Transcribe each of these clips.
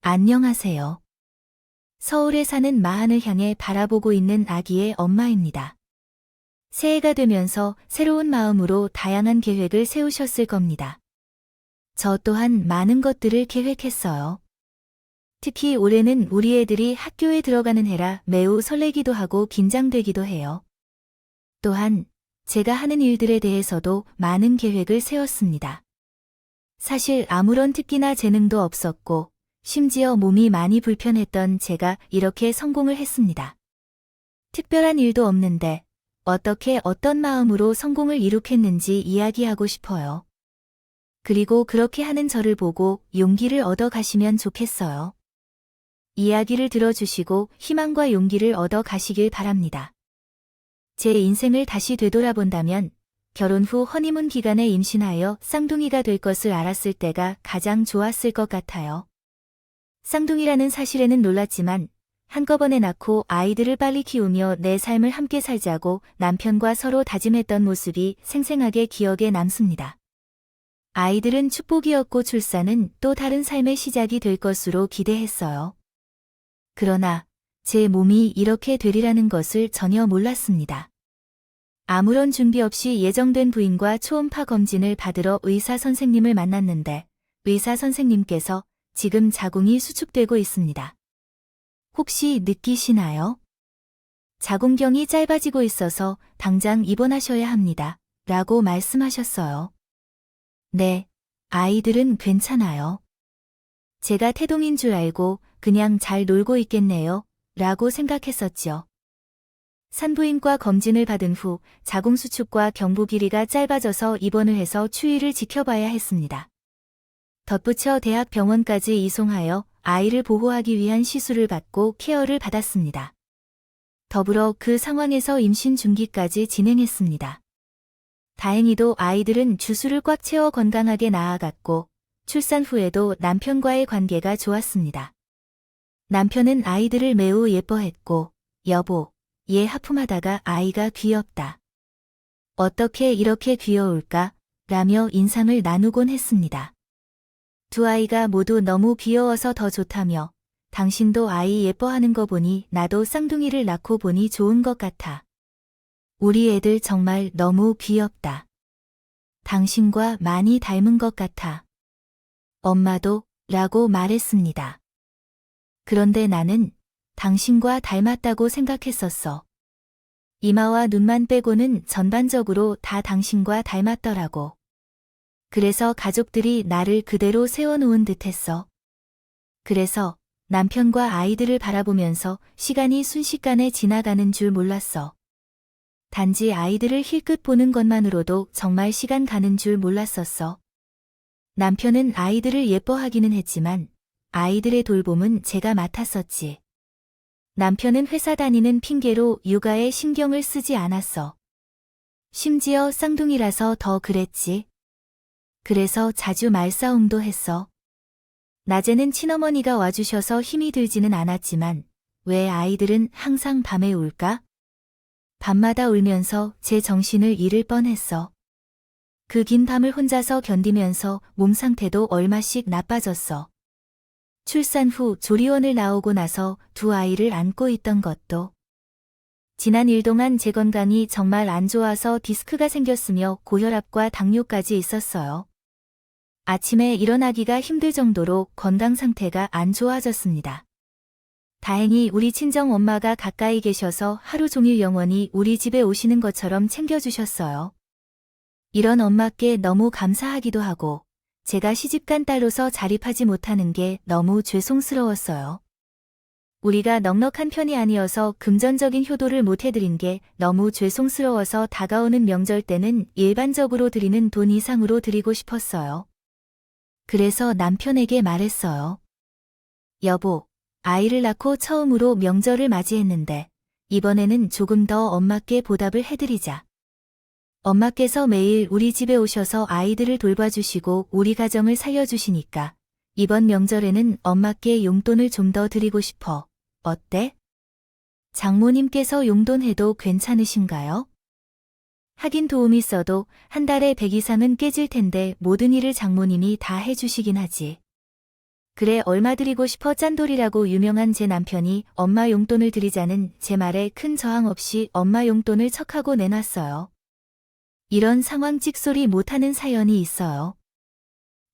안녕하세요. 서울에 사는 마흔을 향해 바라보고 있는 아기의 엄마입니다. 새해가 되면서 새로운 마음으로 다양한 계획을 세우셨을 겁니다. 저 또한 많은 것들을 계획했어요. 특히 올해는 우리 애들이 학교에 들어가는 해라 매우 설레기도 하고 긴장되기도 해요. 또한 제가 하는 일들에 대해서도 많은 계획을 세웠습니다. 사실 아무런 특기나 재능도 없었고 심지어 몸이 많이 불편했던 제가 이렇게 성공을 했습니다. 특별한 일도 없는데 어떻게 어떤 마음으로 성공을 이룩했는지 이야기하고 싶어요. 그리고 그렇게 하는 저를 보고 용기를 얻어 가시면 좋겠어요. 이야기를 들어주시고 희망과 용기를 얻어 가시길 바랍니다. 제 인생을 다시 되돌아본다면 결혼 후 허니문 기간에 임신하여 쌍둥이가 될 것을 알았을 때가 가장 좋았을 것 같아요. 쌍둥이라는 사실에는 놀랐지만 한꺼번에 낳고 아이들을 빨리 키우며 내 삶을 함께 살자고 남편과 서로 다짐했던 모습이 생생하게 기억에 남습니다. 아이들은 축복이었고 출산은 또 다른 삶의 시작이 될 것으로 기대했어요. 그러나 제 몸이 이렇게 되리라는 것을 전혀 몰랐습니다. 아무런 준비 없이 예정된 부인과 초음파 검진을 받으러 의사 선생님을 만났는데 의사 선생님께서 지금 자궁이 수축되고 있습니다. 혹시 느끼시나요? 자궁경이 짧아지고 있어서 당장 입원하셔야 합니다. 라고 말씀하셨어요. 네, 아이들은 괜찮아요. 제가 태동인 줄 알고 그냥 잘 놀고 있겠네요. 라고 생각했었죠. 산부인과 검진을 받은 후 자궁 수축과 경부 길이가 짧아져서 입원을 해서 추이를 지켜봐야 했습니다. 덧붙여 대학병원까지 이송하여 아이를 보호하기 위한 시술을 받고 케어를 받았습니다. 더불어 그 상황에서 임신 중기까지 진행했습니다. 다행히도 아이들은 주수를 꽉 채워 건강하게 나아갔고 출산 후에도 남편과의 관계가 좋았습니다. 남편은 아이들을 매우 예뻐했고 여보, 얘 하품하다가 아이가 귀엽다. 어떻게 이렇게 귀여울까? 라며 인상을 나누곤 했습니다. 두 아이가 모두 너무 귀여워서 더 좋다며 당신도 아이 예뻐하는 거 보니 나도 쌍둥이를 낳고 보니 좋은 것 같아. 우리 애들 정말 너무 귀엽다. 당신과 많이 닮은 것 같아. 엄마도 라고 말했습니다. 그런데 나는 당신과 닮았다고 생각했었어. 이마와 눈만 빼고는 전반적으로 다 당신과 닮았더라고. 그래서 가족들이 나를 그대로 세워놓은 듯했어. 그래서 남편과 아이들을 바라보면서 시간이 순식간에 지나가는 줄 몰랐어. 단지 아이들을 힐끗 보는 것만으로도 정말 시간 가는 줄 몰랐었어. 남편은 아이들을 예뻐하기는 했지만 아이들의 돌봄은 제가 맡았었지. 남편은 회사 다니는 핑계로 육아에 신경을 쓰지 않았어. 심지어 쌍둥이라서 더 그랬지. 그래서 자주 말싸움도 했어. 낮에는 친어머니가 와주셔서 힘이 들지는 않았지만 왜 아이들은 항상 밤에 울까? 밤마다 울면서 제 정신을 잃을 뻔했어. 그 긴 밤을 혼자서 견디면서 몸 상태도 얼마씩 나빠졌어. 출산 후 조리원을 나오고 나서 두 아이를 안고 있던 것도. 지난 일 동안 제 건강이 정말 안 좋아서 디스크가 생겼으며 고혈압과 당뇨까지 있었어요. 아침에 일어나기가 힘들 정도로 건강 상태가 안 좋아졌습니다. 다행히 우리 친정 엄마가 가까이 계셔서 하루 종일 영원히 우리 집에 오시는 것처럼 챙겨주셨어요. 이런 엄마께 너무 감사하기도 하고 제가 시집간 딸로서 자립하지 못하는 게 너무 죄송스러웠어요. 우리가 넉넉한 편이 아니어서 금전적인 효도를 못 해드린 게 너무 죄송스러워서 다가오는 명절 때는 일반적으로 드리는 돈 이상으로 드리고 싶었어요. 그래서 남편에게 말했어요. 여보, 아이를 낳고 처음으로 명절을 맞이했는데 이번에는 조금 더 엄마께 보답을 해드리자. 엄마께서 매일 우리 집에 오셔서 아이들을 돌봐주시고 우리 가정을 살려주시니까 이번 명절에는 엄마께 용돈을 좀 더 드리고 싶어. 어때? 장모님께서 용돈해도 괜찮으신가요? 하긴 도움이 있어도 한 달에 100 이상은 깨질 텐데 모든 일을 장모님이 다 해주시긴 하지. 그래 얼마 드리고 싶어 짠돌이라고 유명한 제 남편이 엄마 용돈을 드리자는 제 말에 큰 저항 없이 엄마 용돈을 척하고 내놨어요. 이런 상황 찍소리 못하는 사연이 있어요.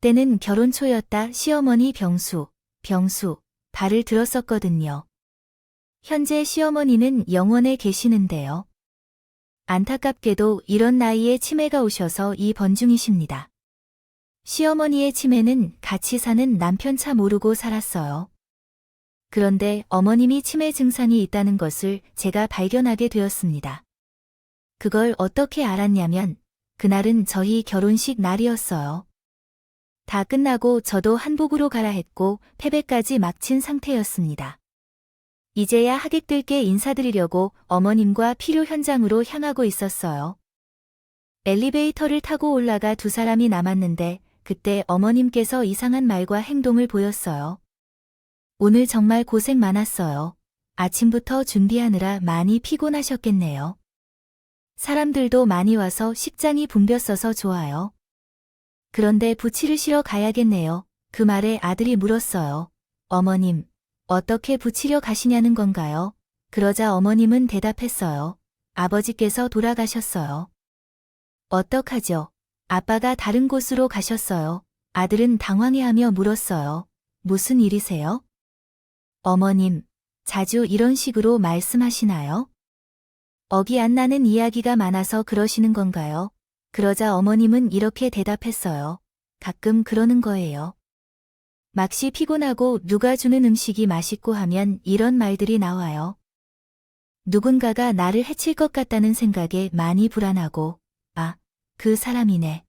때는 결혼 초였다. 시어머니 병수 발을 들었었거든요. 현재 시어머니는 영원에 계시는데요. 안타깝게도 이런 나이에 치매가 오셔서 입원 중이십니다. 시어머니의 치매는 같이 사는 남편 차 모르고 살았어요. 그런데 어머님이 치매 증상이 있다는 것을 제가 발견하게 되었습니다. 그걸 어떻게 알았냐면 그날은 저희 결혼식 날이었어요. 다 끝나고 저도 한복으로 가라 했고 패배까지 막친 상태였습니다. 이제야 하객들께 인사드리려고 어머님과 필요 현장으로 향하고 있었어요. 엘리베이터를 타고 올라가 두 사람이 남았는데 그때 어머님께서 이상한 말과 행동을 보였어요. 오늘 정말 고생 많았어요. 아침부터 준비하느라 많이 피곤하셨겠네요. 사람들도 많이 와서 식장이 붐볐어서 좋아요. 그런데 부치를 실어 가야겠네요. 그 말에 아들이 물었어요. 어머님, 어떻게 부치려 가시냐는 건가요? 그러자 어머님은 대답했어요. 아버지께서 돌아가셨어요. 어떡하죠? 아빠가 다른 곳으로 가셨어요. 아들은 당황해하며 물었어요. 무슨 일이세요? 어머님, 자주 이런 식으로 말씀하시나요? 어기 안 나는 이야기가 많아서 그러시는 건가요? 그러자 어머님은 이렇게 대답했어요. 가끔 그러는 거예요. 막시 피곤하고 누가 주는 음식이 맛있고 하면 이런 말들이 나와요. 누군가가 나를 해칠 것 같다는 생각에 많이 불안하고, 그 사람이네.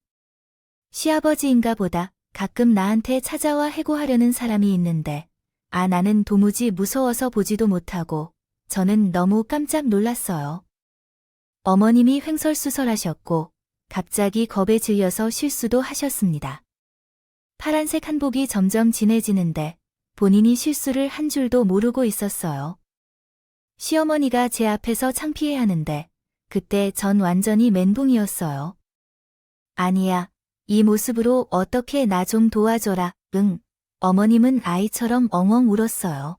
시아버지인가 보다. 가끔 나한테 찾아와 해고하려는 사람이 있는데, 나는 도무지 무서워서 보지도 못하고, 저는 너무 깜짝 놀랐어요. 어머님이 횡설수설하셨고, 갑자기 겁에 질려서 실수도 하셨습니다. 파란색 한복이 점점 진해지는데 본인이 실수를 한 줄도 모르고 있었어요. 시어머니가 제 앞에서 창피해하는데 그때 전 완전히 멘붕이었어요. 아니야, 이 모습으로 어떻게 나 좀 도와줘라. 응. 어머님은 아이처럼 엉엉 울었어요.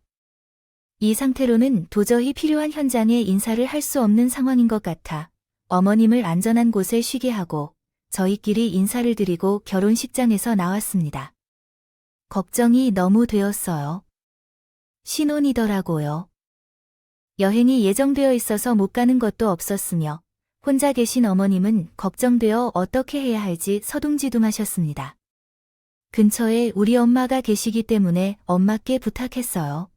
이 상태로는 도저히 필요한 현장에 인사를 할 수 없는 상황인 것 같아 어머님을 안전한 곳에 쉬게 하고 저희끼리 인사를 드리고 결혼식장에서 나왔습니다. 걱정이 너무 되었어요. 신혼이더라고요. 여행이 예정되어 있어서 못 가는 것도 없었으며 혼자 계신 어머님은 걱정되어 어떻게 해야 할지 서둥지둥하셨습니다. 근처에 우리 엄마가 계시기 때문에 엄마께 부탁했어요.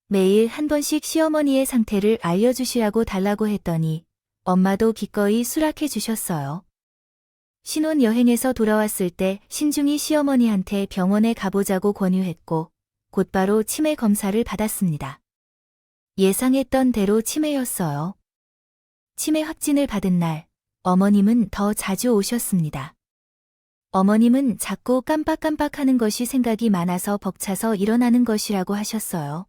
매일 한 번씩 시어머니의 상태를 알려주시라고 달라고 했더니 엄마도 기꺼이 수락해 주셨어요. 신혼여행에서 돌아왔을 때 신중히 시어머니한테 병원에 가보자고 권유했고 곧바로 치매 검사를 받았습니다. 예상했던 대로 치매였어요. 치매 확진을 받은 날 어머님은 더 자주 오셨습니다. 어머님은 자꾸 깜빡깜빡하는 것이 생각이 많아서 벅차서 일어나는 것이라고 하셨어요.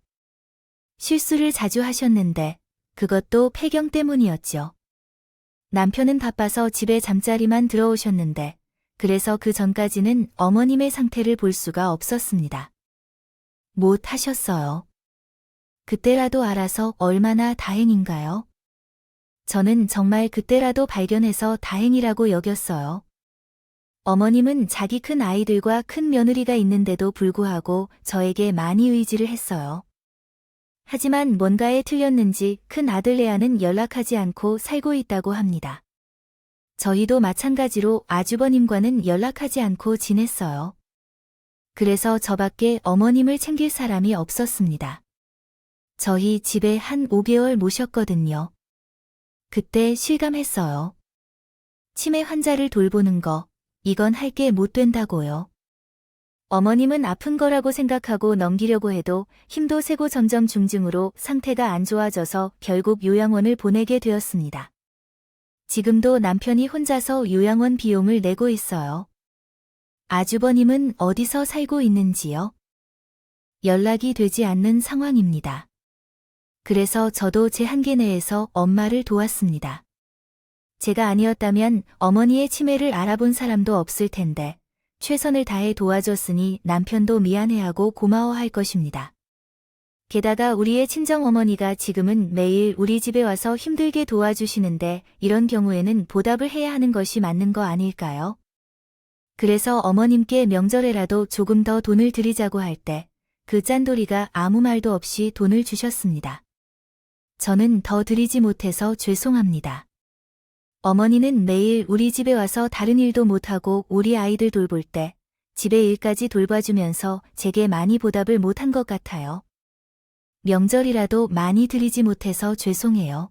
실수를 자주 하셨는데 그것도 폐경 때문이었죠. 남편은 바빠서 집에 잠자리만 들어오셨는데 그래서 그 전까지는 어머님의 상태를 볼 수가 없었습니다. 못 하셨어요. 그때라도 알아서 얼마나 다행인가요? 저는 정말 그때라도 발견해서 다행이라고 여겼어요. 어머님은 자기 큰 아이들과 큰 며느리가 있는데도 불구하고 저에게 많이 의지를 했어요. 하지만 뭔가에 틀렸는지 큰 아들 레아는 연락하지 않고 살고 있다고 합니다. 저희도 마찬가지로 아주버님과는 연락하지 않고 지냈어요. 그래서 저밖에 어머님을 챙길 사람이 없었습니다. 저희 집에 한 5개월 모셨거든요. 그때 실감했어요. 치매 환자를 돌보는 거, 이건 할 게 못 된다고요. 어머님은 아픈 거라고 생각하고 넘기려고 해도 힘도 세고 점점 중증으로 상태가 안 좋아져서 결국 요양원을 보내게 되었습니다. 지금도 남편이 혼자서 요양원 비용을 내고 있어요. 아주버님은 어디서 살고 있는지요? 연락이 되지 않는 상황입니다. 그래서 저도 제 한계 내에서 엄마를 도왔습니다. 제가 아니었다면 어머니의 치매를 알아본 사람도 없을 텐데 최선을 다해 도와줬으니 남편도 미안해하고 고마워할 것입니다. 게다가 우리의 친정어머니가 지금은 매일 우리 집에 와서 힘들게 도와주시는데 이런 경우에는 보답을 해야 하는 것이 맞는 거 아닐까요? 그래서 어머님께 명절에라도 조금 더 돈을 드리자고 할 때 그 짠돌이가 아무 말도 없이 돈을 주셨습니다. 저는 더 드리지 못해서 죄송합니다. 어머니는 매일 우리 집에 와서 다른 일도 못하고 우리 아이들 돌볼 때 집에 일까지 돌봐주면서 제게 많이 보답을 못한 것 같아요. 명절이라도 많이 드리지 못해서 죄송해요.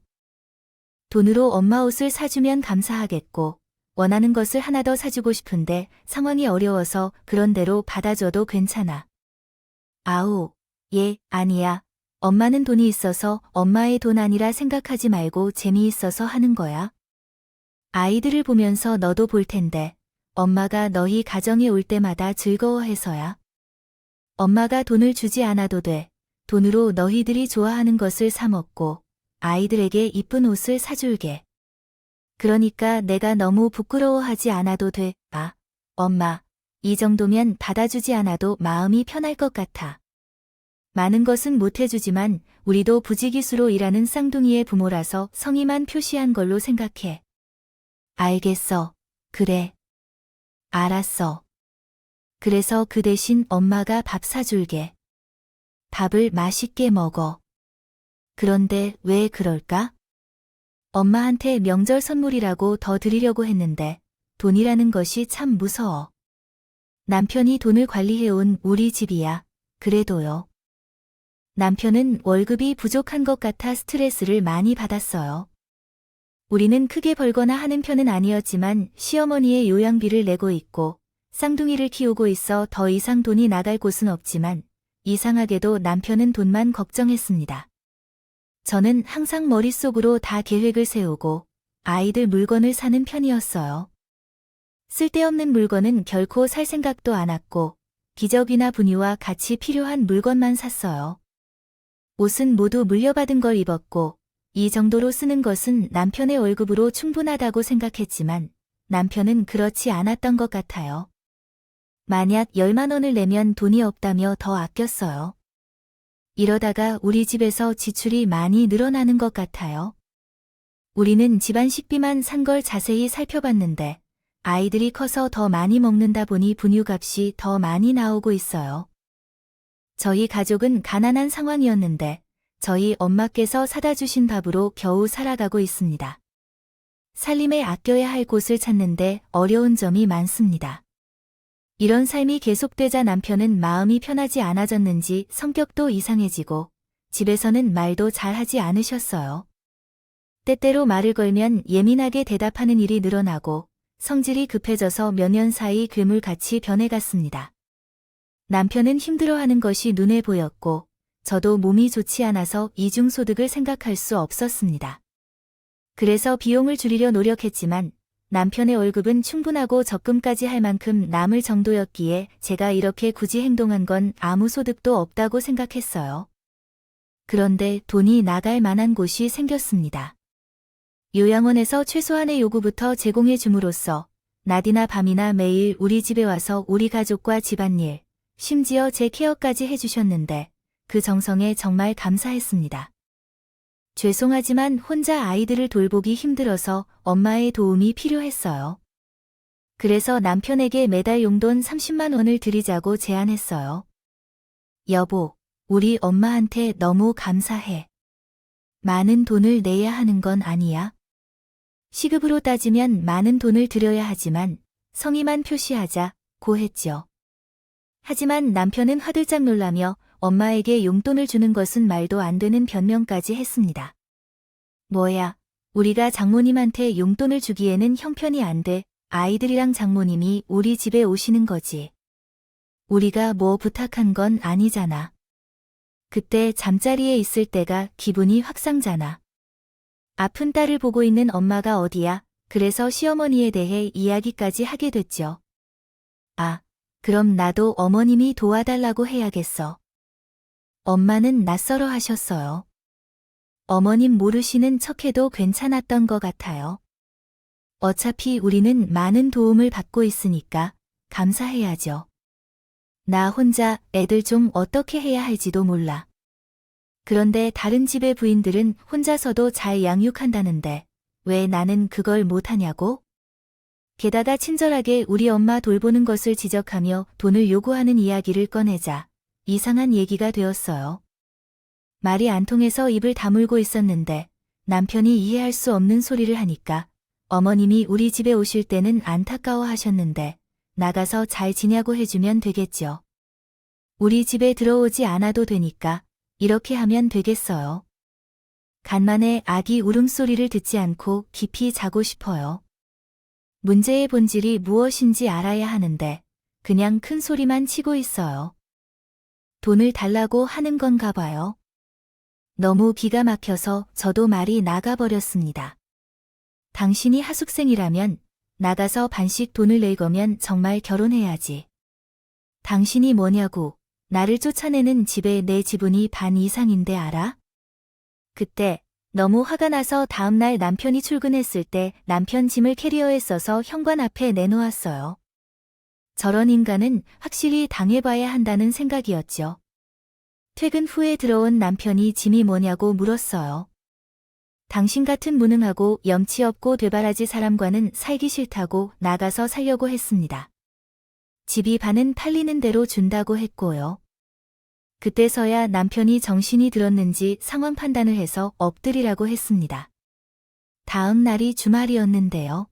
돈으로 엄마 옷을 사주면 감사하겠고 원하는 것을 하나 더 사주고 싶은데 상황이 어려워서 그런 대로 받아줘도 괜찮아. 아우, 아니야. 엄마는 돈이 있어서 엄마의 돈 아니라 생각하지 말고 재미있어서 하는 거야. 아이들을 보면서 너도 볼 텐데 엄마가 너희 가정에 올 때마다 즐거워해서야. 엄마가 돈을 주지 않아도 돼. 돈으로 너희들이 좋아하는 것을 사 먹고 아이들에게 이쁜 옷을 사줄게. 그러니까 내가 너무 부끄러워하지 않아도 돼. 엄마, 이 정도면 받아주지 않아도 마음이 편할 것 같아. 많은 것은 못해주지만 우리도 부지기수로 일하는 쌍둥이의 부모라서 성의만 표시한 걸로 생각해. 알겠어. 그래. 알았어. 그래서 그 대신 엄마가 밥 사줄게. 밥을 맛있게 먹어. 그런데 왜 그럴까? 엄마한테 명절 선물이라고 더 드리려고 했는데 돈이라는 것이 참 무서워. 남편이 돈을 관리해온 우리 집이야. 그래도요. 남편은 월급이 부족한 것 같아 스트레스를 많이 받았어요. 우리는 크게 벌거나 하는 편은 아니었지만 시어머니의 요양비를 내고 있고 쌍둥이를 키우고 있어 더 이상 돈이 나갈 곳은 없지만 이상하게도 남편은 돈만 걱정했습니다. 저는 항상 머릿속으로 다 계획을 세우고 아이들 물건을 사는 편이었어요. 쓸데없는 물건은 결코 살 생각도 않았고 기저귀나 분유와 같이 필요한 물건만 샀어요. 옷은 모두 물려받은 걸 입었고 이 정도로 쓰는 것은 남편의 월급으로 충분하다고 생각했지만 남편은 그렇지 않았던 것 같아요. 만약 10만 원을 내면 돈이 없다며 더 아꼈어요. 이러다가 우리 집에서 지출이 많이 늘어나는 것 같아요. 우리는 집안 식비만 산 걸 자세히 살펴봤는데 아이들이 커서 더 많이 먹는다 보니 분유값이 더 많이 나오고 있어요. 저희 가족은 가난한 상황이었는데 저희 엄마께서 사다 주신 밥으로 겨우 살아가고 있습니다. 살림에 아껴야 할 곳을 찾는데 어려운 점이 많습니다. 이런 삶이 계속되자 남편은 마음이 편하지 않아졌는지 성격도 이상해지고 집에서는 말도 잘 하지 않으셨어요. 때때로 말을 걸면 예민하게 대답하는 일이 늘어나고 성질이 급해져서 몇 년 사이 괴물같이 변해갔습니다. 남편은 힘들어하는 것이 눈에 보였고 저도 몸이 좋지 않아서 이중소득을 생각할 수 없었습니다. 그래서 비용을 줄이려 노력했지만 남편의 월급은 충분하고 적금까지 할 만큼 남을 정도였기에 제가 이렇게 굳이 행동한 건 아무 소득도 없다고 생각했어요. 그런데 돈이 나갈 만한 곳이 생겼습니다. 요양원에서 최소한의 요구부터 제공해 줌으로써 낮이나 밤이나 매일 우리 집에 와서 우리 가족과 집안일, 심지어 제 케어까지 해주셨는데 그 정성에 정말 감사했습니다. 죄송하지만 혼자 아이들을 돌보기 힘들어서 엄마의 도움이 필요했어요. 그래서 남편에게 매달 용돈 30만 원을 드리자고 제안했어요. 여보, 우리 엄마한테 너무 감사해. 많은 돈을 내야 하는 건 아니야. 시급으로 따지면 많은 돈을 들여야 하지만 성의만 표시하자고 했죠. 하지만 남편은 화들짝 놀라며 엄마에게 용돈을 주는 것은 말도 안 되는 변명까지 했습니다. 뭐야, 우리가 장모님한테 용돈을 주기에는 형편이 안 돼. 아이들이랑 장모님이 우리 집에 오시는 거지. 우리가 뭐 부탁한 건 아니잖아. 그때 잠자리에 있을 때가 기분이 확 상잖아. 아픈 딸을 보고 있는 엄마가 어디야? 그래서 시어머니에 대해 이야기까지 하게 됐죠. 그럼 나도 어머님이 도와달라고 해야겠어. 엄마는 낯설어 하셨어요. 어머님 모르시는 척해도 괜찮았던 것 같아요. 어차피 우리는 많은 도움을 받고 있으니까 감사해야죠. 나 혼자 애들 좀 어떻게 해야 할지도 몰라. 그런데 다른 집의 부인들은 혼자서도 잘 양육한다는데 왜 나는 그걸 못하냐고? 게다가 친절하게 우리 엄마 돌보는 것을 지적하며 돈을 요구하는 이야기를 꺼내자 이상한 얘기가 되었어요. 말이 안 통해서 입을 다물고 있었는데 남편이 이해할 수 없는 소리를 하니까 어머님이 우리 집에 오실 때는 안타까워 하셨는데 나가서 잘 지냐고 해주면 되겠죠. 우리 집에 들어오지 않아도 되니까 이렇게 하면 되겠어요. 간만에 아기 울음소리를 듣지 않고 깊이 자고 싶어요. 문제의 본질이 무엇인지 알아야 하는데 그냥 큰 소리만 치고 있어요. 돈을 달라고 하는 건가 봐요. 너무 기가 막혀서 저도 말이 나가버렸습니다. 당신이 하숙생이라면 나가서 반씩 돈을 낼 거면 정말 결혼해야지. 당신이 뭐냐고. 나를 쫓아내는 집에 내 지분이 반 이상인데 알아? 그때 너무 화가 나서 다음날 남편이 출근했을 때 남편 짐을 캐리어에 써서 현관 앞에 내놓았어요. 저런 인간은 확실히 당해봐야 한다는 생각이었죠. 퇴근 후에 들어온 남편이 짐이 뭐냐고 물었어요. 당신 같은 무능하고 염치 없고 되바라지 사람과는 살기 싫다고 나가서 살려고 했습니다. 집이 반은 팔리는 대로 준다고 했고요. 그때서야 남편이 정신이 들었는지 상황 판단을 해서 엎드리라고 했습니다. 다음 날이 주말이었는데요.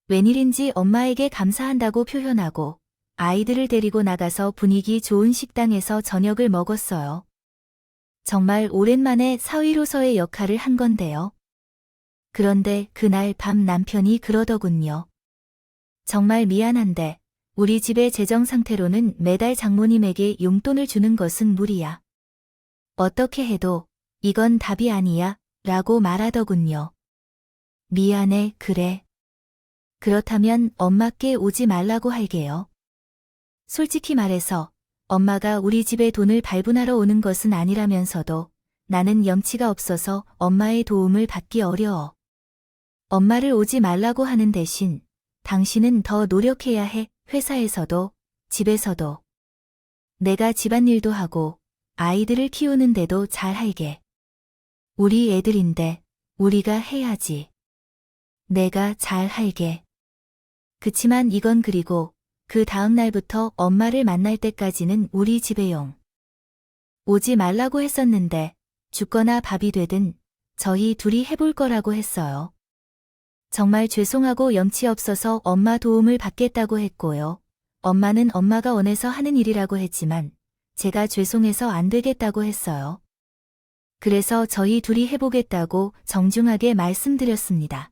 웬일인지 엄마에게 감사한다고 표현하고 아이들을 데리고 나가서 분위기 좋은 식당에서 저녁을 먹었어요. 정말 오랜만에 사위로서의 역할을 한 건데요. 그런데 그날 밤 남편이 그러더군요. 정말 미안한데 우리 집의 재정 상태로는 매달 장모님에게 용돈을 주는 것은 무리야. 어떻게 해도 이건 답이 아니야 라고 말하더군요. 미안해, 그래. 그렇다면 엄마께 오지 말라고 할게요. 솔직히 말해서 엄마가 우리 집에 돈을 발분하러 오는 것은 아니라면서도 나는 염치가 없어서 엄마의 도움을 받기 어려워. 엄마를 오지 말라고 하는 대신 당신은 더 노력해야 해. 회사에서도 집에서도. 내가 집안일도 하고 아이들을 키우는데도 잘 할게. 우리 애들인데 우리가 해야지. 내가 잘 할게. 그치만 이건 그리고 그 다음 날부터 엄마를 만날 때까지는 우리 집에 용. 오지 말라고 했었는데 죽거나 밥이 되든 저희 둘이 해볼 거라고 했어요. 정말 죄송하고 염치 없어서 엄마 도움을 받겠다고 했고요. 엄마는 엄마가 원해서 하는 일이라고 했지만 제가 죄송해서 안 되겠다고 했어요. 그래서 저희 둘이 해보겠다고 정중하게 말씀드렸습니다.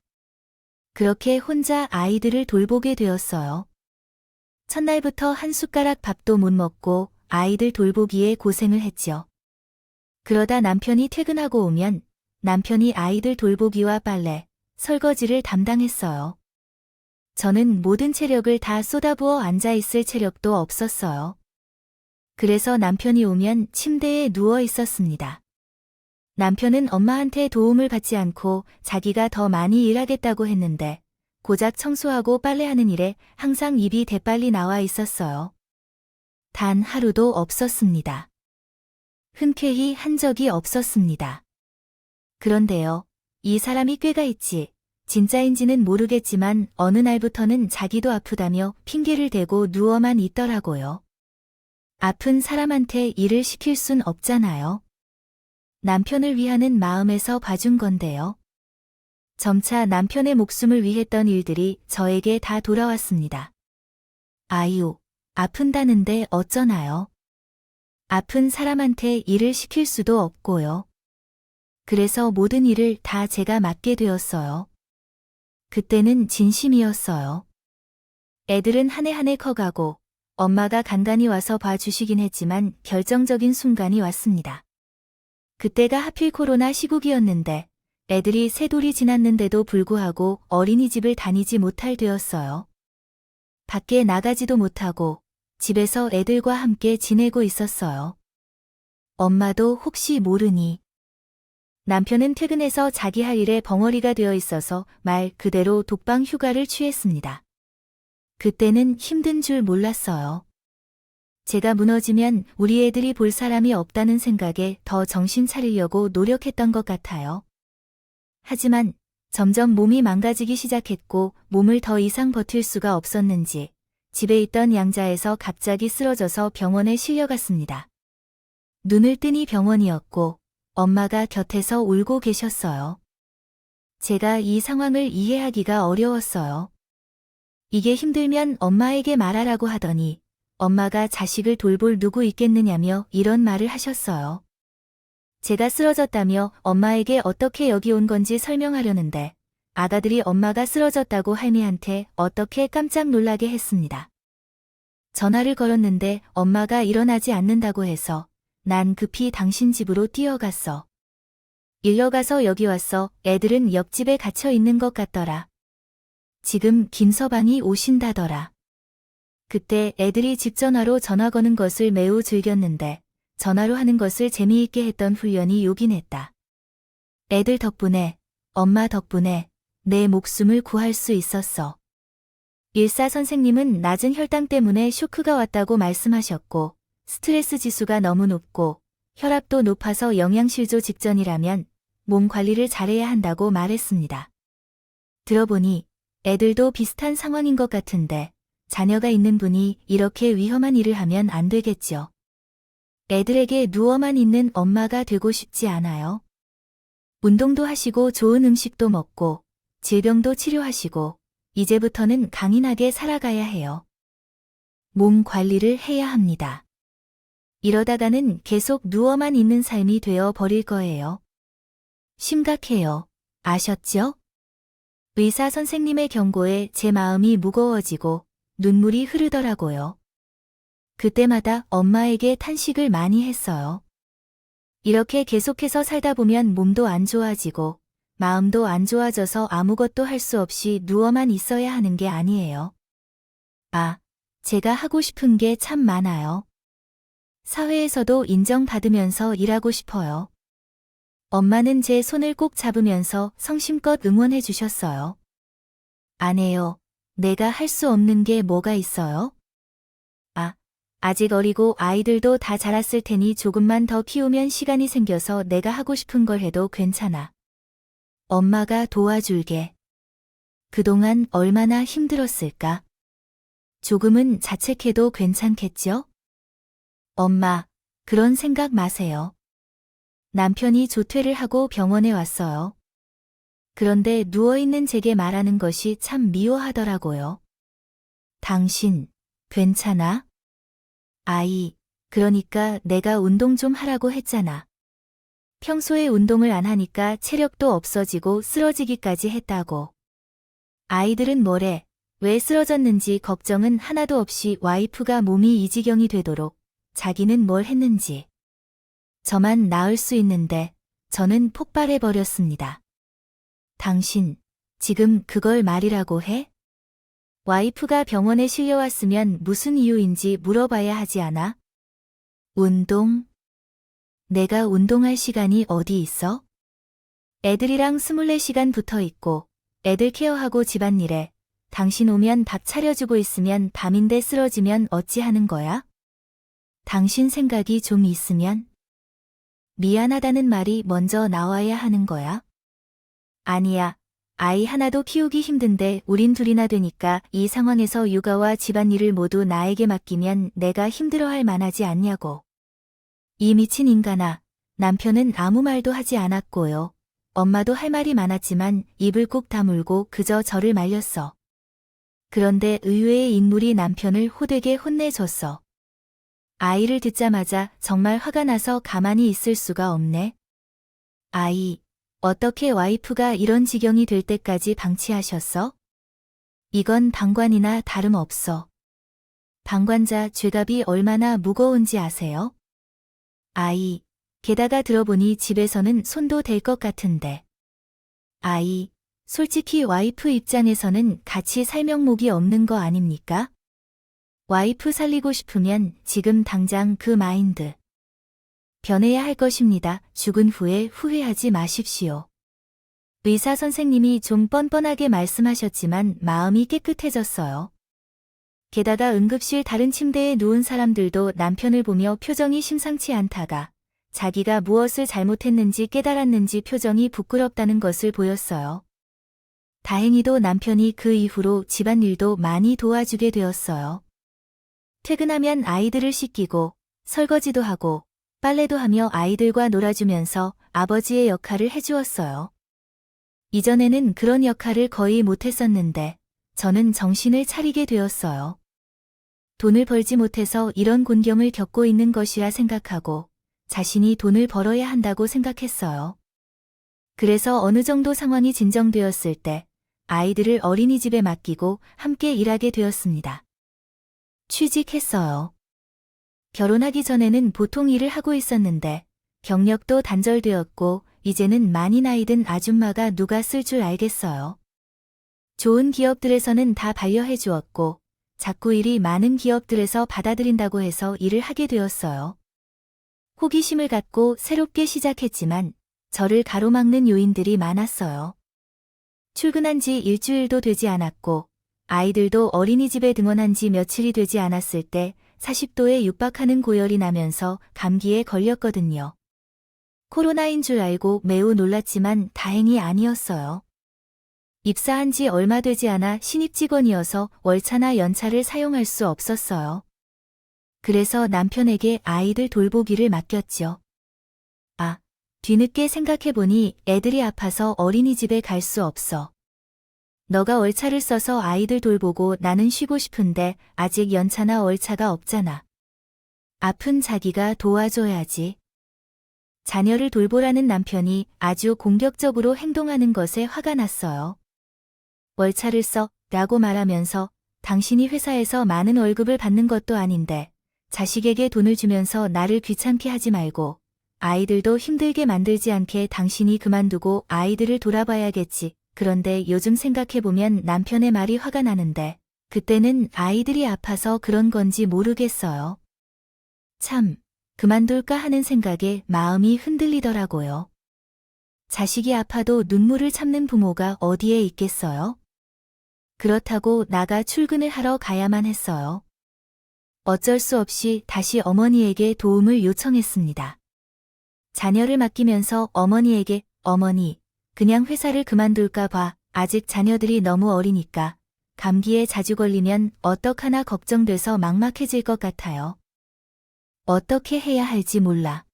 그렇게 혼자 아이들을 돌보게 되었어요. 첫날부터 한 숟가락 밥도 못 먹고 아이들 돌보기에 고생을 했죠. 그러다 남편이 퇴근하고 오면 남편이 아이들 돌보기와 빨래, 설거지를 담당했어요. 저는 모든 체력을 다 쏟아부어 앉아있을 체력도 없었어요. 그래서 남편이 오면 침대에 누워 있었습니다. 남편은 엄마한테 도움을 받지 않고 자기가 더 많이 일하겠다고 했는데 고작 청소하고 빨래하는 일에 항상 입이 대빨리 나와 있었어요. 단 하루도 없었습니다. 흔쾌히 한 적이 없었습니다. 그런데요. 이 사람이 꾀가 있지. 진짜인지는 모르겠지만 어느 날부터는 자기도 아프다며 핑계를 대고 누워만 있더라고요. 아픈 사람한테 일을 시킬 순 없잖아요. 남편을 위하는 마음에서 봐준 건데요. 점차 남편의 목숨을 위했던 일들이 저에게 다 돌아왔습니다. 아유, 아픈다는데 어쩌나요? 아픈 사람한테 일을 시킬 수도 없고요. 그래서 모든 일을 다 제가 맡게 되었어요. 그때는 진심이었어요. 애들은 한 해 한 해 커가고 엄마가 간간히 와서 봐주시긴 했지만 결정적인 순간이 왔습니다. 그때가 하필 코로나 시국이었는데 애들이 세 돌이 지났는데도 불구하고 어린이집을 다니지 못할 되었어요. 밖에 나가지도 못하고 집에서 애들과 함께 지내고 있었어요. 엄마도 혹시 모르니. 남편은 퇴근해서 자기 할 일에 벙어리가 되어 있어서 말 그대로 독방 휴가를 취했습니다. 그때는 힘든 줄 몰랐어요. 제가 무너지면 우리 애들이 볼 사람이 없다는 생각에 더 정신 차리려고 노력했던 것 같아요. 하지만 점점 몸이 망가지기 시작했고 몸을 더 이상 버틸 수가 없었는지 집에 있던 양자에서 갑자기 쓰러져서 병원에 실려갔습니다. 눈을 뜨니 병원이었고 엄마가 곁에서 울고 계셨어요. 제가 이 상황을 이해하기가 어려웠어요. 이게 힘들면 엄마에게 말하라고 하더니 엄마가 자식을 돌볼 누구 있겠느냐며 이런 말을 하셨어요. 제가 쓰러졌다며 엄마에게 어떻게 여기 온 건지 설명하려는데 아가들이 엄마가 쓰러졌다고 할미한테 어떻게 깜짝 놀라게 했습니다. 전화를 걸었는데 엄마가 일어나지 않는다고 해서 난 급히 당신 집으로 뛰어갔어. 일러가서 여기 왔어. 애들은 옆집에 갇혀 있는 것 같더라. 지금 김서방이 오신다더라. 그때 애들이 집 전화로 전화 거는 것을 매우 즐겼는데 전화로 하는 것을 재미있게 했던 훈련이 요긴 했다. 애들 덕분에, 엄마 덕분에 내 목숨을 구할 수 있었어. 일사 선생님은 낮은 혈당 때문에 쇼크가 왔다고 말씀하셨고 스트레스 지수가 너무 높고 혈압도 높아서 영양실조 직전이라면 몸 관리를 잘해야 한다고 말했습니다. 들어보니 애들도 비슷한 상황인 것 같은데 자녀가 있는 분이 이렇게 위험한 일을 하면 안 되겠죠. 애들에게 누워만 있는 엄마가 되고 싶지 않아요. 운동도 하시고 좋은 음식도 먹고 질병도 치료하시고 이제부터는 강인하게 살아가야 해요. 몸 관리를 해야 합니다. 이러다가는 계속 누워만 있는 삶이 되어 버릴 거예요. 심각해요. 아셨죠? 의사 선생님의 경고에 제 마음이 무거워지고 눈물이 흐르더라고요. 그때마다 엄마에게 탄식을 많이 했어요. 이렇게 계속해서 살다 보면 몸도 안 좋아지고 마음도 안 좋아져서 아무것도 할 수 없이 누워만 있어야 하는 게 아니에요. 아, 제가 하고 싶은 게 참 많아요. 사회에서도 인정받으면서 일하고 싶어요. 엄마는 제 손을 꼭 잡으면서 성심껏 응원해 주셨어요. 안 해요. 내가 할 수 없는 게 뭐가 있어요? 아직 어리고 아이들도 다 자랐을 테니 조금만 더 키우면 시간이 생겨서 내가 하고 싶은 걸 해도 괜찮아. 엄마가 도와줄게. 그동안 얼마나 힘들었을까? 조금은 자책해도 괜찮겠죠? 엄마, 그런 생각 마세요. 남편이 조퇴를 하고 병원에 왔어요. 그런데 누워있는 제게 말하는 것이 참 미워하더라고요. 당신, 괜찮아? 아이, 그러니까 내가 운동 좀 하라고 했잖아. 평소에 운동을 안 하니까 체력도 없어지고 쓰러지기까지 했다고. 아이들은 뭐래, 왜 쓰러졌는지 걱정은 하나도 없이 와이프가 몸이 이 지경이 되도록 자기는 뭘 했는지. 저만 나을 수 있는데 저는 폭발해버렸습니다. 당신, 지금 그걸 말이라고 해? 와이프가 병원에 실려왔으면 무슨 이유인지 물어봐야 하지 않아? 운동? 내가 운동할 시간이 어디 있어? 애들이랑 24시간 붙어 있고 애들 케어하고 집안일에 당신 오면 밥 차려주고 있으면 밤인데 쓰러지면 어찌하는 거야? 당신 생각이 좀 있으면? 미안하다는 말이 먼저 나와야 하는 거야? 아니야. 아이 하나도 키우기 힘든데 우린 둘이나 되니까 이 상황에서 육아와 집안일을 모두 나에게 맡기면 내가 힘들어할 만하지 않냐고. 이 미친 인간아, 남편은 아무 말도 하지 않았고요. 엄마도 할 말이 많았지만 입을 꾹 다물고 그저 저를 말렸어. 그런데 의외의 인물이 남편을 호되게 혼내줬어. 아이를 듣자마자 정말 화가 나서 가만히 있을 수가 없네. 아이, 어떻게 와이프가 이런 지경이 될 때까지 방치하셨어? 이건 방관이나 다름없어. 방관자 죄값이 얼마나 무거운지 아세요? 아이, 게다가 들어보니 집에서는 손도 댈 것 같은데. 아이, 솔직히 와이프 입장에서는 같이 살 명목이 없는 거 아닙니까? 와이프 살리고 싶으면 지금 당장 그 마인드 변해야 할 것입니다. 죽은 후에 후회하지 마십시오. 의사 선생님이 좀 뻔뻔하게 말씀하셨지만 마음이 깨끗해졌어요. 게다가 응급실 다른 침대에 누운 사람들도 남편을 보며 표정이 심상치 않다가 자기가 무엇을 잘못했는지 깨달았는지 표정이 부끄럽다는 것을 보였어요. 다행히도 남편이 그 이후로 집안일도 많이 도와주게 되었어요. 퇴근하면 아이들을 씻기고 설거지도 하고 빨래도 하며 아이들과 놀아주면서 아버지의 역할을 해주었어요. 이전에는 그런 역할을 거의 못했었는데 저는 정신을 차리게 되었어요. 돈을 벌지 못해서 이런 곤경을 겪고 있는 것이라 생각하고 자신이 돈을 벌어야 한다고 생각했어요. 그래서 어느 정도 상황이 진정되었을 때 아이들을 어린이집에 맡기고 함께 일하게 되었습니다. 취직했어요. 결혼하기 전에는 보통 일을 하고 있었는데 경력도 단절되었고 이제는 많이 나이 든 아줌마가 누가 쓸 줄 알겠어요. 좋은 기업들에서는 다 반려해 주었고 자꾸 일이 많은 기업들에서 받아들인다고 해서 일을 하게 되었어요. 호기심을 갖고 새롭게 시작했지만 저를 가로막는 요인들이 많았어요. 출근한 지 일주일도 되지 않았고 아이들도 어린이집에 등원한 지 며칠이 되지 않았을 때 40도에 육박하는 고열이 나면서 감기에 걸렸거든요. 코로나인 줄 알고 매우 놀랐지만 다행이 아니었어요. 입사한 지 얼마 되지 않아 신입 직원이어서 월차나 연차를 사용할 수 없었어요. 그래서 남편에게 아이들 돌보기를 맡겼죠. 뒤늦게 생각해보니 애들이 아파서 어린이집에 갈 수 없어. 너가 월차를 써서 아이들 돌보고 나는 쉬고 싶은데 아직 연차나 월차가 없잖아. 아픈 자기가 도와줘야지. 자녀를 돌보라는 남편이 아주 공격적으로 행동하는 것에 화가 났어요. 월차를 써 라고 말하면서 당신이 회사에서 많은 월급을 받는 것도 아닌데 자식에게 돈을 주면서 나를 귀찮게 하지 말고 아이들도 힘들게 만들지 않게 당신이 그만두고 아이들을 돌아봐야겠지. 그런데 요즘 생각해보면 남편의 말이 화가 나는데 그때는 아이들이 아파서 그런 건지 모르겠어요. 참, 그만둘까 하는 생각에 마음이 흔들리더라고요. 자식이 아파도 눈물을 참는 부모가 어디에 있겠어요? 그렇다고 나가 출근을 하러 가야만 했어요. 어쩔 수 없이 다시 어머니에게 도움을 요청했습니다. 자녀를 맡기면서 어머니에게 어머니, 그냥 회사를 그만둘까 봐. 아직 자녀들이 너무 어리니까 감기에 자주 걸리면 어떡하나 걱정돼서 막막해질 것 같아요. 어떻게 해야 할지 몰라.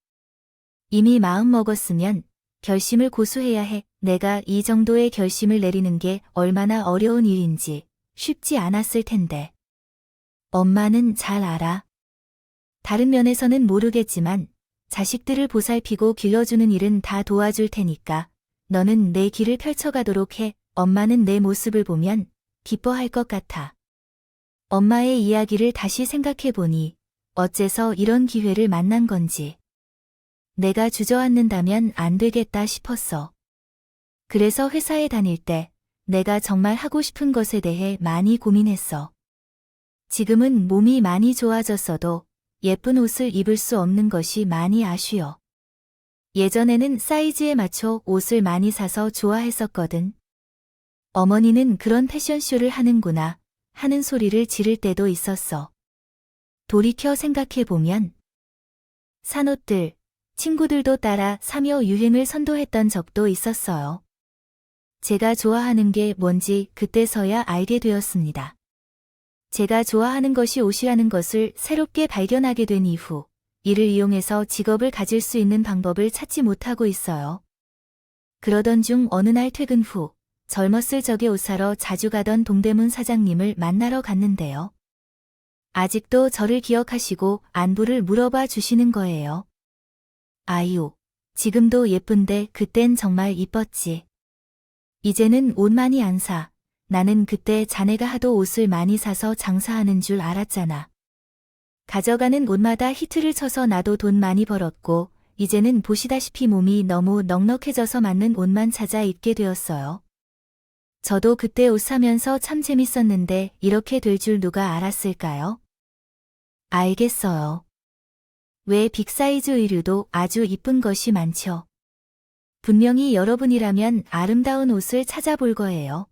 이미 마음 먹었으면 결심을 고수해야 해. 내가 이 정도의 결심을 내리는 게 얼마나 어려운 일인지 쉽지 않았을 텐데. 엄마는 잘 알아. 다른 면에서는 모르겠지만 자식들을 보살피고 길러주는 일은 다 도와줄 테니까 너는 내 길을 펼쳐가도록 해. 엄마는 내 모습을 보면 기뻐할 것 같아. 엄마의 이야기를 다시 생각해보니 어째서 이런 기회를 만난 건지. 내가 주저앉는다면 안 되겠다 싶었어. 그래서 회사에 다닐 때 내가 정말 하고 싶은 것에 대해 많이 고민했어. 지금은 몸이 많이 좋아졌어도 예쁜 옷을 입을 수 없는 것이 많이 아쉬워. 예전에는 사이즈에 맞춰 옷을 많이 사서 좋아했었거든. 어머니는 그런 패션쇼를 하는구나 하는 소리를 지를 때도 있었어. 돌이켜 생각해보면 산 옷들, 친구들도 따라 사며 유행을 선도했던 적도 있었어요. 제가 좋아하는 게 뭔지 그때서야 알게 되었습니다. 제가 좋아하는 것이 옷이라는 것을 새롭게 발견하게 된 이후 이를 이용해서 직업을 가질 수 있는 방법을 찾지 못하고 있어요. 그러던 중 어느 날 퇴근 후 젊었을 적에 옷 사러 자주 가던 동대문 사장님을 만나러 갔는데요. 아직도 저를 기억하시고 안부를 물어봐 주시는 거예요. 아유, 지금도 예쁜데 그땐 정말 이뻤지. 이제는 옷 많이 안 사. 나는 그때 자네가 하도 옷을 많이 사서 장사하는 줄 알았잖아. 가져가는 옷마다 히트를 쳐서 나도 돈 많이 벌었고 이제는 보시다시피 몸이 너무 넉넉해져서 맞는 옷만 찾아 입게 되었어요. 저도 그때 옷 사면서 참 재밌었는데 이렇게 될 줄 누가 알았을까요? 알겠어요. 왜 빅사이즈 의류도 아주 이쁜 것이 많죠. 분명히 여러분이라면 아름다운 옷을 찾아볼 거예요.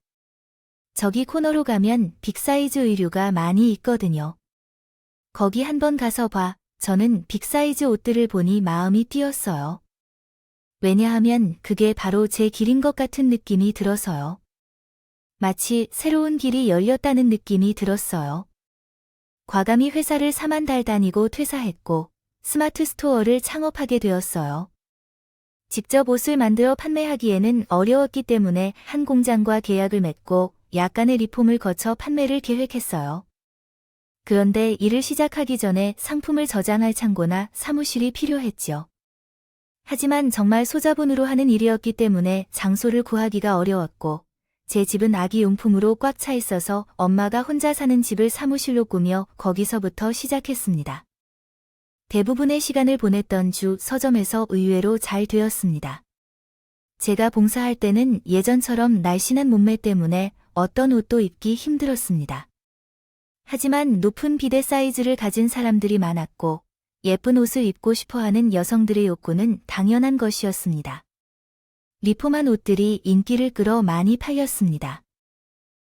저기 코너로 가면 빅사이즈 의류가 많이 있거든요. 거기 한번 가서 봐. 저는 빅사이즈 옷들을 보니 마음이 뛰었어요. 왜냐하면 그게 바로 제 길인 것 같은 느낌이 들어서요. 마치 새로운 길이 열렸다는 느낌이 들었어요. 과감히 회사를 4만 달 다니고 퇴사했고 스마트 스토어를 창업하게 되었어요. 직접 옷을 만들어 판매하기에는 어려웠기 때문에 한 공장과 계약을 맺고 약간의 리폼을 거쳐 판매를 계획했어요. 그런데 일을 시작하기 전에 상품을 저장할 창고나 사무실이 필요했죠. 하지만 정말 소자본으로 하는 일이었기 때문에 장소를 구하기가 어려웠고 제 집은 아기 용품으로 꽉 차 있어서 엄마가 혼자 사는 집을 사무실로 꾸며 거기서부터 시작했습니다. 대부분의 시간을 보냈던 주 서점에서 의외로 잘 되었습니다. 제가 봉사할 때는 예전처럼 날씬한 몸매 때문에 어떤 옷도 입기 힘들었습니다. 하지만 높은 비대 사이즈를 가진 사람들이 많았고 예쁜 옷을 입고 싶어하는 여성들의 욕구는 당연한 것이었습니다. 리폼한 옷들이 인기를 끌어 많이 팔렸습니다.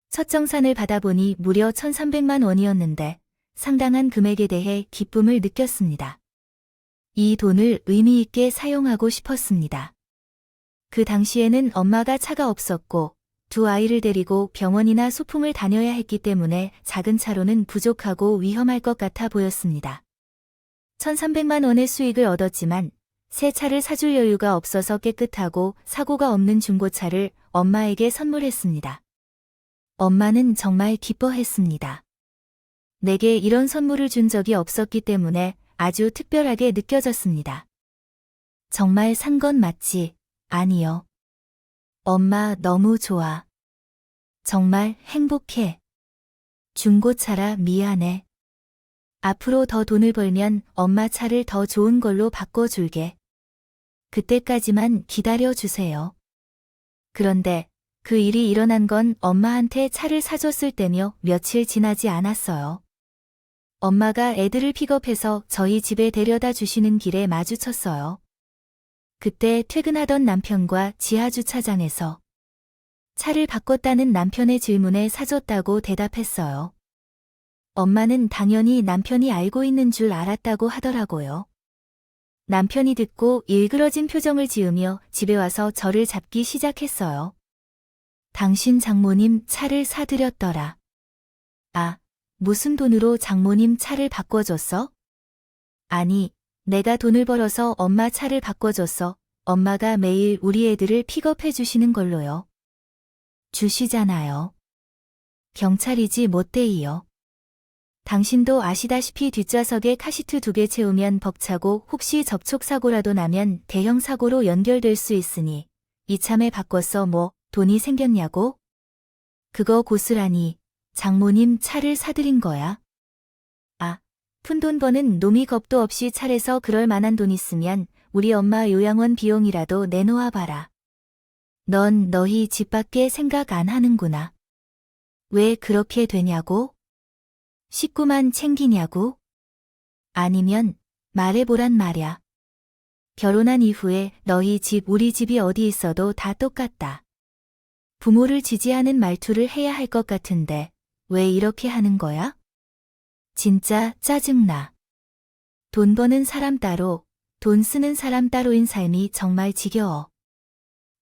첫 정산을 받아보니 무려 1,300만 원이었는데 상당한 금액에 대해 기쁨을 느꼈습니다. 이 돈을 의미 있게 사용하고 싶었습니다. 그 당시에는 엄마가 차가 없었고 두 아이를 데리고 병원이나 소풍을 다녀야 했기 때문에 작은 차로는 부족하고 위험할 것 같아 보였습니다. 1,300만 원의 수익을 얻었지만 새 차를 사줄 여유가 없어서 깨끗하고 사고가 없는 중고차를 엄마에게 선물했습니다. 엄마는 정말 기뻐했습니다. 내게 이런 선물을 준 적이 없었기 때문에 아주 특별하게 느껴졌습니다. 정말 산 건 맞지? 아니요. 엄마 너무 좋아. 정말 행복해. 중고차라 미안해. 앞으로 더 돈을 벌면 엄마 차를 더 좋은 걸로 바꿔줄게. 그때까지만 기다려주세요. 그런데 그 일이 일어난 건 엄마한테 차를 사줬을 때며 며칠 지나지 않았어요. 엄마가 애들을 픽업해서 저희 집에 데려다 주시는 길에 마주쳤어요. 그때 퇴근하던 남편과 지하주차장에서 차를 바꿨다는 남편의 질문에 사줬다고 대답했어요. 엄마는 당연히 남편이 알고 있는 줄 알았다고 하더라고요. 남편이 듣고 일그러진 표정을 지으며 집에 와서 저를 잡기 시작했어요. 당신 장모님 차를 사드렸더라. 아, 무슨 돈으로 장모님 차를 바꿔줬어? 아니, 내가 돈을 벌어서 엄마 차를 바꿔줬어. 엄마가 매일 우리 애들을 픽업해 주시는 걸로요. 주시잖아요. 경찰이지 못돼이요. 당신도 아시다시피 뒷좌석에 카시트 2개 채우면 벅차고 혹시 접촉사고라도 나면 대형 사고로 연결될 수 있으니 이참에 바꿨어 뭐 돈이 생겼냐고? 그거 고스란히 장모님 차를 사드린 거야. 아, 푼돈 버는 놈이 겁도 없이 차래서 그럴 만한 돈 있으면 우리 엄마 요양원 비용이라도 내놓아 봐라. 넌 너희 집 밖에 생각 안 하는구나. 왜 그렇게 되냐고? 식구만 챙기냐고? 아니면 말해보란 말야. 결혼한 이후에 너희 집 우리 집이 어디 있어도 다 똑같다. 부모를 지지하는 말투를 해야 할 것 같은데 왜 이렇게 하는 거야? 진짜 짜증나. 돈 버는 사람 따로, 돈 쓰는 사람 따로인 삶이 정말 지겨워.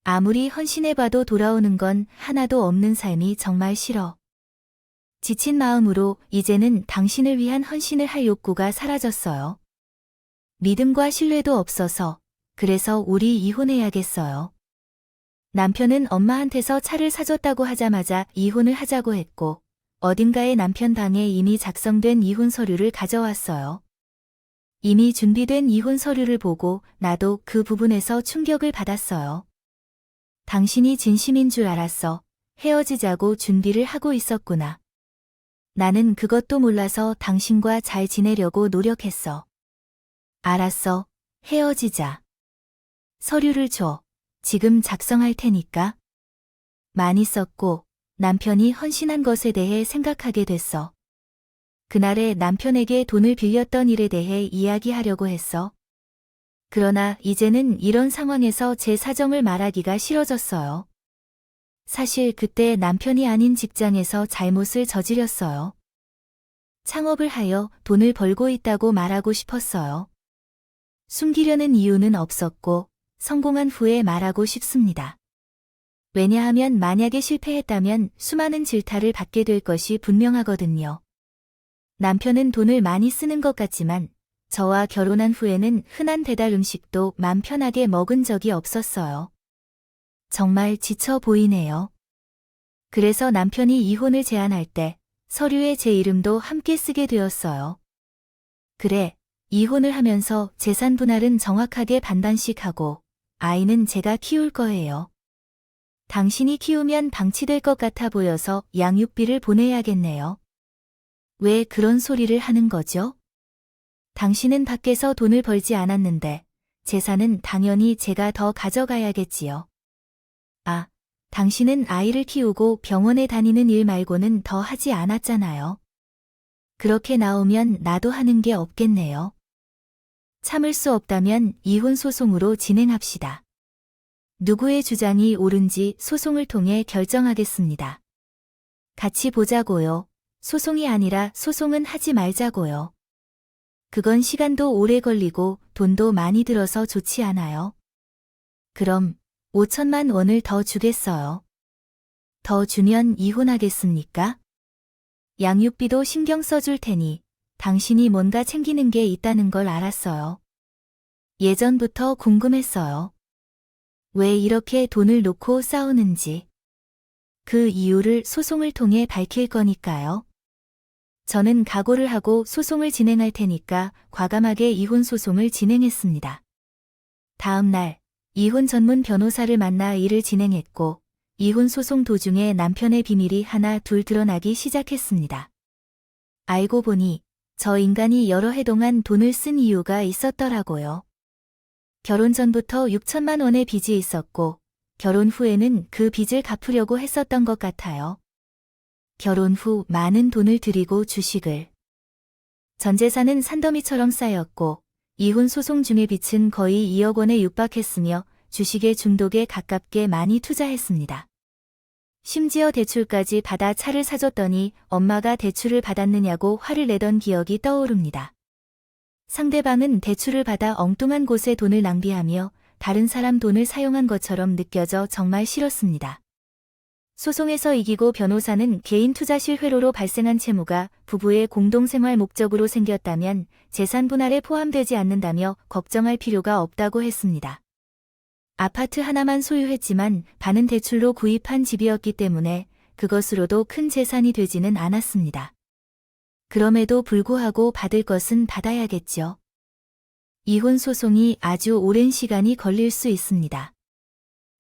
아무리 헌신해봐도 돌아오는 건 하나도 없는 삶이 정말 싫어. 지친 마음으로 이제는 당신을 위한 헌신을 할 욕구가 사라졌어요. 믿음과 신뢰도 없어서 그래서 우리 이혼해야겠어요. 남편은 엄마한테서 차를 사줬다고 하자마자 이혼을 하자고 했고 어딘가에 남편 방에 이미 작성된 이혼 서류를 가져왔어요. 이미 준비된 이혼 서류를 보고 나도 그 부분에서 충격을 받았어요. 당신이 진심인 줄 알았어. 헤어지자고 준비를 하고 있었구나. 나는 그것도 몰라서 당신과 잘 지내려고 노력했어. 알았어. 헤어지자. 서류를 줘. 지금 작성할 테니까. 많이 썼고 남편이 헌신한 것에 대해 생각하게 됐어. 그날에 남편에게 돈을 빌렸던 일에 대해 이야기하려고 했어. 그러나 이제는 이런 상황에서 제 사정을 말하기가 싫어졌어요. 사실 그때 남편이 아닌 직장에서 잘못을 저질렀어요. 창업을 하여 돈을 벌고 있다고 말하고 싶었어요. 숨기려는 이유는 없었고 성공한 후에 말하고 싶습니다. 왜냐하면 만약에 실패했다면 수많은 질타를 받게 될 것이 분명하거든요. 남편은 돈을 많이 쓰는 것 같지만 저와 결혼한 후에는 흔한 배달 음식도 맘 편하게 먹은 적이 없었어요. 정말 지쳐 보이네요. 그래서 남편이 이혼을 제안할 때 서류에 제 이름도 함께 쓰게 되었어요. 그래, 이혼을 하면서 재산 분할은 정확하게 반반씩 하고 아이는 제가 키울 거예요. 당신이 키우면 방치될 것 같아 보여서 양육비를 보내야겠네요. 왜 그런 소리를 하는 거죠? 당신은 밖에서 돈을 벌지 않았는데 재산은 당연히 제가 더 가져가야겠지요. 아, 당신은 아이를 키우고 병원에 다니는 일 말고는 더 하지 않았잖아요. 그렇게 나오면 나도 하는 게 없겠네요. 참을 수 없다면 이혼 소송으로 진행합시다. 누구의 주장이 옳은지 소송을 통해 결정하겠습니다. 같이 보자고요. 소송이 아니라 소송은 하지 말자고요. 그건 시간도 오래 걸리고 돈도 많이 들어서 좋지 않아요. 그럼 5천만 원을 더 주겠어요. 더 주면 이혼하겠습니까? 양육비도 신경 써줄 테니 당신이 뭔가 챙기는 게 있다는 걸 알았어요. 예전부터 궁금했어요. 왜 이렇게 돈을 놓고 싸우는지. 그 이유를 소송을 통해 밝힐 거니까요. 저는 각오를 하고 소송을 진행할 테니까 과감하게 이혼 소송을 진행했습니다. 다음 날 이혼 전문 변호사를 만나 일을 진행했고 이혼 소송 도중에 남편의 비밀이 하나 둘 드러나기 시작했습니다. 알고 보니 저 인간이 여러 해 동안 돈을 쓴 이유가 있었더라고요. 결혼 전부터 6천만 원의 빚이 있었고 결혼 후에는 그 빚을 갚으려고 했었던 것 같아요. 결혼 후 많은 돈을 들이고 주식을. 전 재산은 산더미처럼 쌓였고 이혼 소송 중의 빚은 거의 2억 원에 육박했으며 주식의 중독에 가깝게 많이 투자했습니다. 심지어 대출까지 받아 차를 사줬더니 엄마가 대출을 받았느냐고 화를 내던 기억이 떠오릅니다. 상대방은 대출을 받아 엉뚱한 곳에 돈을 낭비하며 다른 사람 돈을 사용한 것처럼 느껴져 정말 싫었습니다. 소송에서 이기고 변호사는 개인 투자실 회로로 발생한 채무가 부부의 공동생활 목적으로 생겼다면 재산 분할에 포함되지 않는다며 걱정할 필요가 없다고 했습니다. 아파트 하나만 소유했지만 반은 대출로 구입한 집이었기 때문에 그것으로도 큰 재산이 되지는 않았습니다. 그럼에도 불구하고 받을 것은 받아야겠죠. 이혼 소송이 아주 오랜 시간이 걸릴 수 있습니다.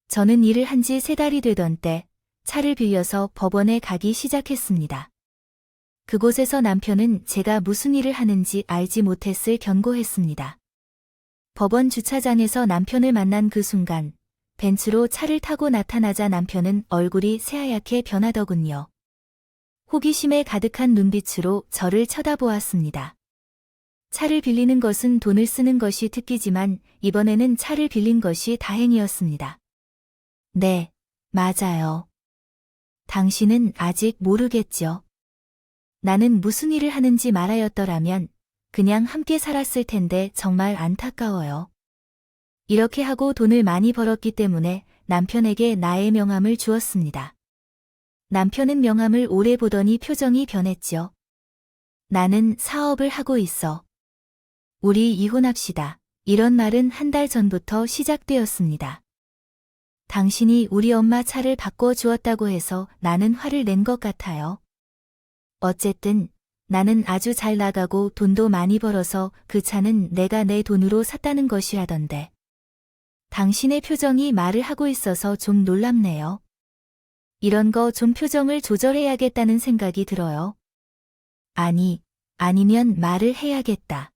저는 일을 한 지 3달이 되던 때 차를 빌려서 법원에 가기 시작했습니다. 그곳에서 남편은 제가 무슨 일을 하는지 알지 못했을 경고했습니다. 법원 주차장에서 남편을 만난 그 순간 벤츠로 차를 타고 나타나자 남편은 얼굴이 새하얗게 변하더군요. 호기심에 가득한 눈빛으로 저를 쳐다보았습니다. 차를 빌리는 것은 돈을 쓰는 것이 특기지만 이번에는 차를 빌린 것이 다행이었습니다. 네, 맞아요. 당신은 아직 모르겠죠. 나는 무슨 일을 하는지 말하였더라면 그냥 함께 살았을 텐데 정말 안타까워요. 이렇게 하고 돈을 많이 벌었기 때문에 남편에게 나의 명함을 주었습니다. 남편은 명함을 오래 보더니 표정이 변했죠. 나는 사업을 하고 있어. 우리 이혼합시다. 이런 말은 한 달 전부터 시작되었습니다. 당신이 우리 엄마 차를 바꿔주었다고 해서 나는 화를 낸 것 같아요. 어쨌든 나는 아주 잘 나가고 돈도 많이 벌어서 그 차는 내가 내 돈으로 샀다는 것이라던데. 당신의 표정이 말을 하고 있어서 좀 놀랍네요. 이런 거 좀 표정을 조절해야겠다는 생각이 들어요. 아니면 말을 해야겠다.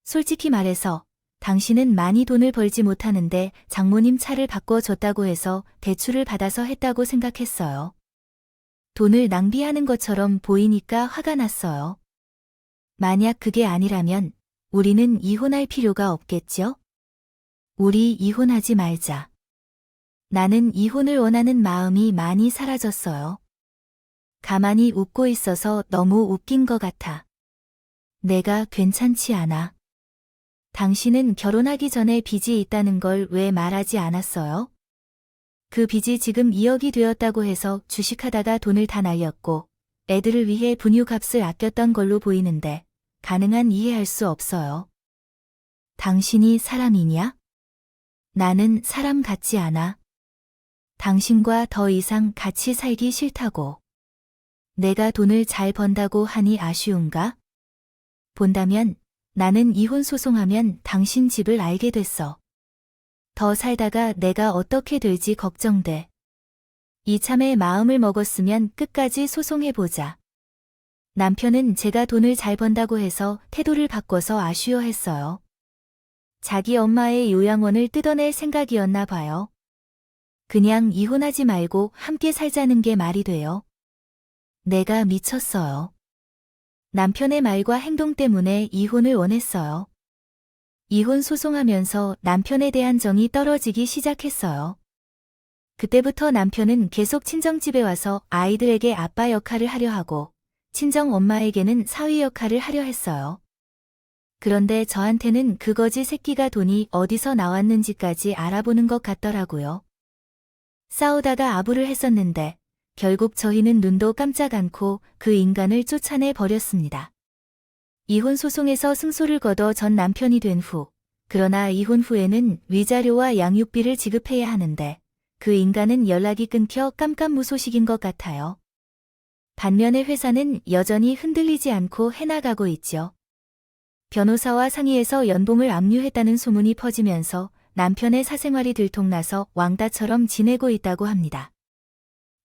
솔직히 말해서 당신은 많이 돈을 벌지 못하는데 장모님 차를 바꿔줬다고 해서 대출을 받아서 했다고 생각했어요. 돈을 낭비하는 것처럼 보이니까 화가 났어요. 만약 그게 아니라면 우리는 이혼할 필요가 없겠죠? 우리 이혼하지 말자. 나는 이혼을 원하는 마음이 많이 사라졌어요. 가만히 웃고 있어서 너무 웃긴 것 같아. 내가 괜찮지 않아. 당신은 결혼하기 전에 빚이 있다는 걸 왜 말하지 않았어요? 그 빚이 지금 2억이 되었다고 해서 주식하다가 돈을 다 날렸고 애들을 위해 분유값을 아꼈던 걸로 보이는데 가능한 이해할 수 없어요. 당신이 사람이냐? 나는 사람 같지 않아. 당신과 더 이상 같이 살기 싫다고. 내가 돈을 잘 번다고 하니 아쉬운가? 본다면 나는 이혼 소송하면 당신 집을 알게 됐어. 더 살다가 내가 어떻게 될지 걱정돼. 이참에 마음을 먹었으면 끝까지 소송해보자. 남편은 제가 돈을 잘 번다고 해서 태도를 바꿔서 아쉬워했어요. 자기 엄마의 요양원을 뜯어낼 생각이었나 봐요. 그냥 이혼하지 말고 함께 살자는 게 말이 돼요. 내가 미쳤어요. 남편의 말과 행동 때문에 이혼을 원했어요. 이혼 소송하면서 남편에 대한 정이 떨어지기 시작했어요. 그때부터 남편은 계속 친정집에 와서 아이들에게 아빠 역할을 하려 하고 친정 엄마에게는 사위 역할을 하려 했어요. 그런데 저한테는 그 거지 새끼가 돈이 어디서 나왔는지까지 알아보는 것 같더라고요. 싸우다가 아부를 했었는데 결국 저희는 눈도 깜짝 않고 그 인간을 쫓아내 버렸습니다. 이혼 소송에서 승소를 거둬 전 남편이 된 후, 그러나 이혼 후에는 위자료와 양육비를 지급해야 하는데 그 인간은 연락이 끊겨 깜깜무소식인 것 같아요. 반면에 회사는 여전히 흔들리지 않고 해나가고 있죠. 변호사와 상의해서 연봉을 압류했다는 소문이 퍼지면서 남편의 사생활이 들통나서 왕따처럼 지내고 있다고 합니다.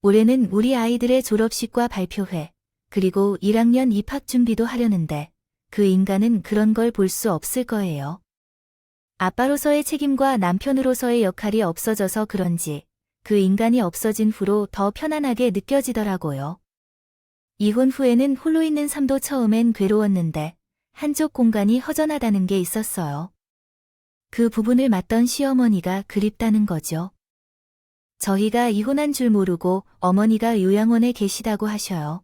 올해는 우리 아이들의 졸업식과 발표회, 그리고 1학년 입학 준비도 하려는데 그 인간은 그런 걸 볼 수 없을 거예요. 아빠로서의 책임과 남편으로서의 역할이 없어져서 그런지 그 인간이 없어진 후로 더 편안하게 느껴지더라고요. 이혼 후에는 홀로 있는 삶도 처음엔 괴로웠는데 한쪽 공간이 허전하다는 게 있었어요. 그 부분을 맡던 시어머니가 그립다는 거죠. 저희가 이혼한 줄 모르고 어머니가 요양원에 계시다고 하셔요.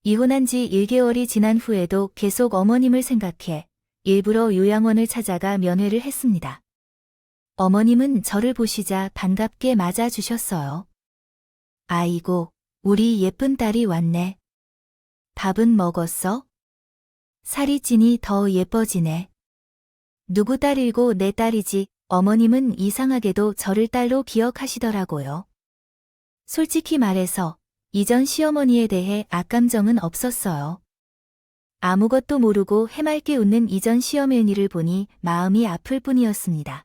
이혼한 지 1개월이 지난 후에도 계속 어머님을 생각해 일부러 요양원을 찾아가 면회를 했습니다. 어머님은 저를 보시자 반갑게 맞아주셨어요. 아이고, 우리 예쁜 딸이 왔네. 밥은 먹었어? 살이 찌니 더 예뻐지네. 누구 딸이고 내 딸이지. 어머님은 이상하게도 저를 딸로 기억하시더라고요. 솔직히 말해서 이전 시어머니에 대해 악감정은 없었어요. 아무것도 모르고 해맑게 웃는 이전 시어머니를 보니 마음이 아플 뿐이었습니다.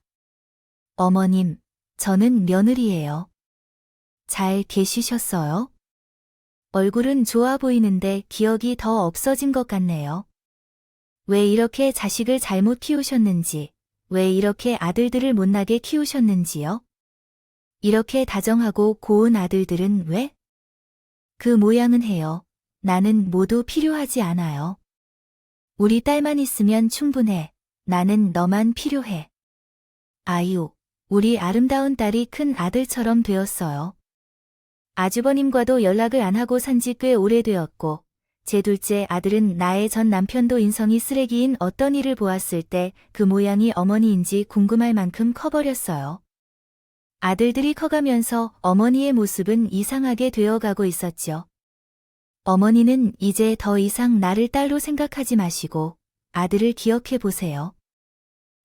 어머님, 저는 며느리예요. 잘 계시셨어요? 얼굴은 좋아 보이는데 기억이 더 없어진 것 같네요. 왜 이렇게 자식을 잘못 키우셨는지, 왜 이렇게 아들들을 못나게 키우셨는지요? 이렇게 다정하고 고운 아들들은 왜? 그 모양은 해요. 나는 모두 필요하지 않아요. 우리 딸만 있으면 충분해. 나는 너만 필요해. 아유, 우리 아름다운 딸이 큰 아들처럼 되었어요. 아주버님과도 연락을 안 하고 산지 꽤 오래되었고, 제 둘째 아들은 나의 전 남편도 인성이 쓰레기인 어떤 일을 보았을 때 그 모양이 어머니인지 궁금할 만큼 커버렸어요. 아들들이 커가면서 어머니의 모습은 이상하게 되어가고 있었죠. 어머니는 이제 더 이상 나를 딸로 생각하지 마시고 아들을 기억해 보세요.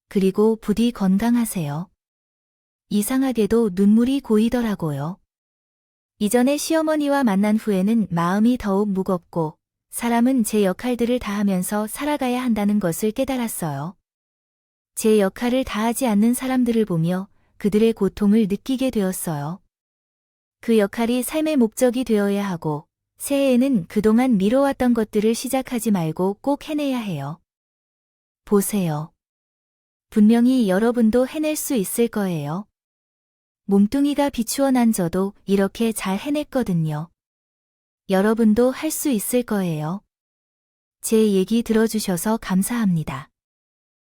그리고 부디 건강하세요. 이상하게도 눈물이 고이더라고요. 이전에 시어머니와 만난 후에는 마음이 더욱 무겁고 사람은 제 역할들을 다하면서 살아가야 한다는 것을 깨달았어요. 제 역할을 다하지 않는 사람들을 보며 그들의 고통을 느끼게 되었어요. 그 역할이 삶의 목적이 되어야 하고 새해에는 그동안 미뤄왔던 것들을 시작하지 말고 꼭 해내야 해요. 보세요. 분명히 여러분도 해낼 수 있을 거예요. 몸뚱이가 비추어 난 저도 이렇게 잘 해냈거든요. 여러분도 할 수 있을 거예요. 제 얘기 들어주셔서 감사합니다.